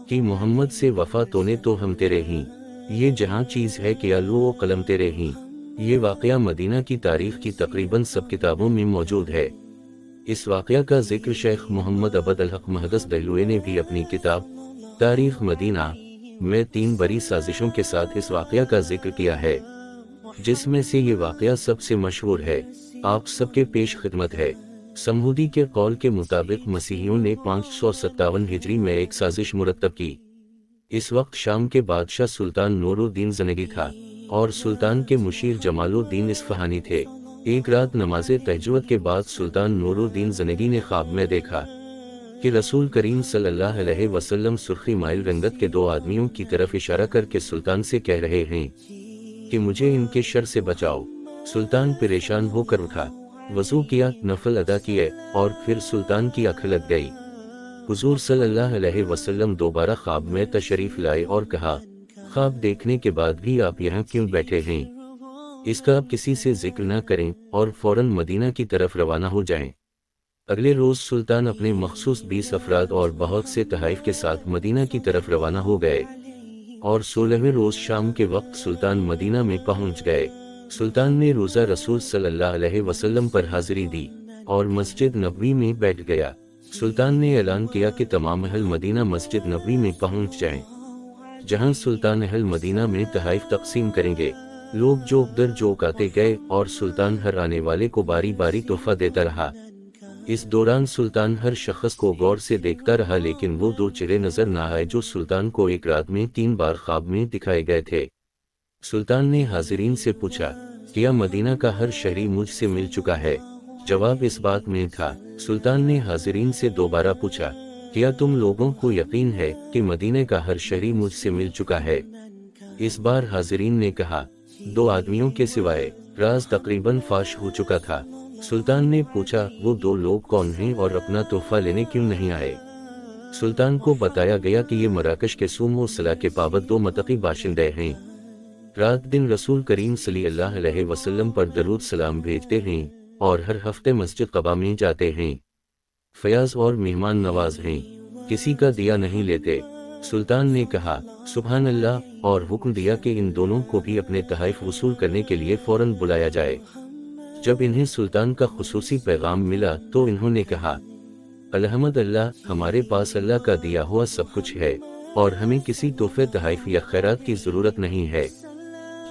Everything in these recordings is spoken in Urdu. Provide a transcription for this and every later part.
کہ محمد سے وفا تونے تو ہم تیرے ہی، یہ جہاں چیز ہے کہ آلو و قلم تیرے ہی۔ یہ واقعہ مدینہ کی تاریخ کی تقریباً سب کتابوں میں موجود ہے۔ اس واقعہ کا ذکر شیخ محمد عبد الحق محدث دہلوی نے بھی اپنی کتاب تاریخ مدینہ میں 3 بڑی سازشوں کے ساتھ اس واقعہ کا ذکر کیا ہے، جس میں سے یہ واقعہ سب سے مشہور ہے۔ آپ سب کے پیش خدمت ہے۔ سمہودی کے قول کے مطابق مسیحیوں نے 557 ہجری میں ایک سازش مرتب کی۔ اس وقت شام کے بادشاہ سلطان نور الدین زنگی تھا اور سلطان کے مشیر جمال الدین اصفہانی تھے۔ ایک رات نماز تہجد کے بعد سلطان نور الدین زنگی نے خواب میں دیکھا کہ رسول کریم صلی اللہ علیہ وسلم سرخی مائل رنگت کے 2 آدمیوں کی طرف اشارہ کر کے سلطان سے کہہ رہے ہیں کہ مجھے ان کے شر سے بچاؤ۔ سلطان پریشان ہو کر اٹھا، وضو کیا، نفل ادا کیے اور پھر سلطان کی آنکھ لگ گئی۔ حضور صلی اللہ علیہ وسلم دوبارہ خواب میں تشریف لائے اور کہا، خواب دیکھنے کے بعد بھی آپ یہاں کیوں بیٹھے ہیں؟ اس کا آپ کسی سے ذکر نہ کریں اور فوراً مدینہ کی طرف روانہ ہو جائیں۔ اگلے روز سلطان اپنے مخصوص 20 افراد اور بہت سے تحائف کے ساتھ مدینہ کی طرف روانہ ہو گئے اور 16ویں روز شام کے وقت سلطان مدینہ میں پہنچ گئے۔ سلطان نے روزہ رسول صلی اللہ علیہ وسلم پر حاضری دی اور مسجد نبوی میں بیٹھ گیا۔ سلطان نے اعلان کیا کہ تمام اہل مدینہ مسجد نبوی میں پہنچ جائیں، جہاں سلطان اہل مدینہ میں تحائف تقسیم کریں گے۔ لوگ جوک در جوک آتے گئے اور سلطان ہر آنے والے کو باری باری تحفہ دیتا رہا۔ اس دوران سلطان ہر شخص کو غور سے دیکھتا رہا، لیکن وہ 2 چہرے نظر نہ آئے جو سلطان کو ایک رات میں 3 بار خواب میں دکھائے گئے تھے۔ سلطان نے حاضرین سے پوچھا، کیا مدینہ کا ہر شہری مجھ سے مل چکا ہے؟ جواب اس بات میں تھا۔ سلطان نے حاضرین سے دوبارہ پوچھا، کیا تم لوگوں کو یقین ہے کہ مدینہ کا ہر شہری مجھ سے مل چکا ہے؟ اس بار حاضرین نے کہا، 2 آدمیوں کے سوائے۔ راز تقریباً فاش ہو چکا تھا۔ سلطان نے پوچھا، وہ 2 لوگ کون ہیں اور اپنا تحفہ لینے کیوں نہیں آئے؟ سلطان کو بتایا گیا کہ یہ مراکش کے صوم و صلاح کے پابند 2 متقی باشندے ہیں۔ رات دن رسول کریم صلی اللہ علیہ وسلم پر درود سلام بھیجتے ہیں اور ہر ہفتے مسجد قباء میں جاتے ہیں۔ فیاض اور مہمان نواز ہیں، کسی کا دیا نہیں لیتے۔ سلطان نے کہا، سبحان اللہ، اور حکم دیا کہ ان دونوں کو بھی اپنے تحائف وصول کرنے کے لیے فوراً بلایا جائے۔ جب انہیں سلطان کا خصوصی پیغام ملا تو انہوں نے کہا، الحمد للہ، ہمارے پاس اللہ کا دیا ہوا سب کچھ ہے اور ہمیں کسی تحفے تحائف یا خیرات کی ضرورت نہیں ہے۔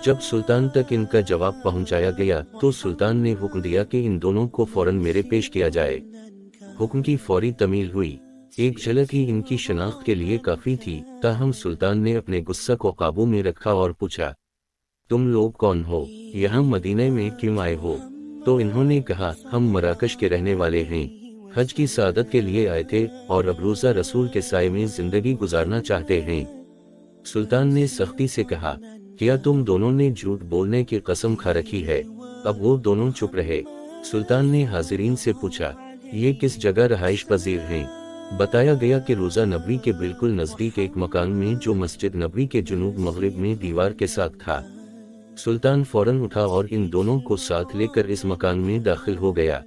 جب سلطان تک ان کا جواب پہنچایا گیا تو سلطان نے حکم دیا کہ ان دونوں کو فوراً میرے پیش کیا جائے۔ حکم کی فوری تعمیل ہوئی۔ ایک جھلک ہی ان کی شناخت کے لیے کافی تھی، تاہم سلطان نے اپنے غصہ کو قابو میں رکھا اور پوچھا، تم لوگ کون ہو؟ یہاں مدینہ میں کیوں آئے ہو؟ تو انہوں نے کہا، ہم مراکش کے رہنے والے ہیں، حج کی سعادت کے لیے آئے تھے اور اب روزہ رسول کے سائے میں زندگی گزارنا چاہتے ہیں۔ سلطان نے سختی سے کہا، کیا تم دونوں نے جھوٹ بولنے کی قسم کھا رکھی ہے؟ اب وہ دونوں چپ رہے۔ سلطان نے حاضرین سے پوچھا، یہ کس جگہ رہائش پذیر ہیں؟ بتایا گیا کہ روزہ نبوی کے بالکل نزدیک ایک مکان میں جو مسجد نبوی کے جنوب مغرب میں دیوار کے ساتھ تھا۔ سلطان فوراً اٹھا اور ان دونوں کو ساتھ لے کر اس مکان میں داخل ہو گیا۔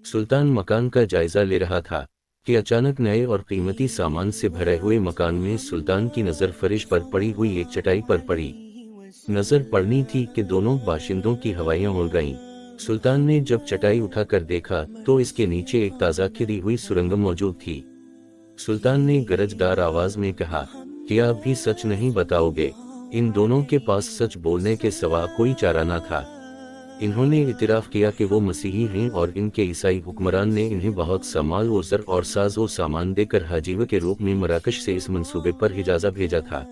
سلطان مکان کا جائزہ لے رہا تھا کہ اچانک نئے اور قیمتی سامان سے بھرے ہوئے مکان میں سلطان کی نظر فرش پر پڑی ہوئی ایک چٹائی پر پڑی۔ نظر پڑنی تھی کہ دونوں باشندوں کی ہوائیاں اڑ گئیں۔ سلطان نے جب چٹائی اٹھا کر دیکھا تو اس کے نیچے ایک تازہ کھدی ہوئی سرنگ موجود تھی۔ سلطان نے گرجدار آواز میں کہا، کیا اب بھی سچ نہیں بتاؤ گے؟ ان دونوں کے پاس سچ بولنے کے سوا کوئی چارہ نہ تھا۔ انہوں نے اعتراف کیا کہ وہ مسیحی ہیں اور ان کے عیسائی حکمران نے انہیں بہت سا مال و زر اور ساز و سامان دے کر حاجیوں کے روپ میں مراکش سے اس منصوبے پر حجازہ بھیجا تھا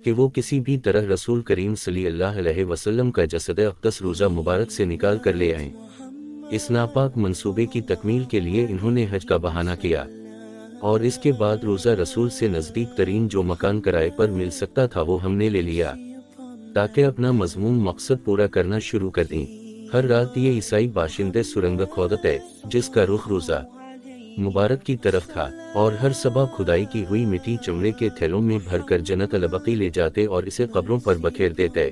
کہ وہ کسی بھی طرح رسول کریم صلی اللہ علیہ وسلم کا جسد اقدس روزہ مبارک سے نکال کر لے آئیں۔ اس ناپاک منصوبے کی تکمیل کے لیے انہوں نے حج کا بہانہ کیا اور اس کے بعد روزہ رسول سے نزدیک ترین جو مکان کرائے پر مل سکتا تھا وہ ہم نے لے لیا تاکہ اپنا مذموم مقصد پورا کرنا شروع کر دیں۔ ہر رات یہ عیسائی باشندے سرنگ کھودتے جس کا رخ روزہ مبارک کی طرف تھا اور ہر صبح کھدائی کی ہوئی مٹی چمڑے کے تھیلوں میں بھر کر جنت البقیع لے جاتے اور اسے قبروں پر بکھیر دیتے۔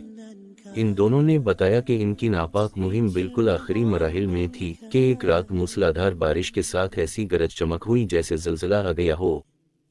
ان دونوں نے بتایا کہ ان کی ناپاک مہم بالکل آخری مراحل میں تھی کہ ایک رات موسلادھار بارش کے ساتھ ایسی گرج چمک ہوئی جیسے زلزلہ آ گیا ہو۔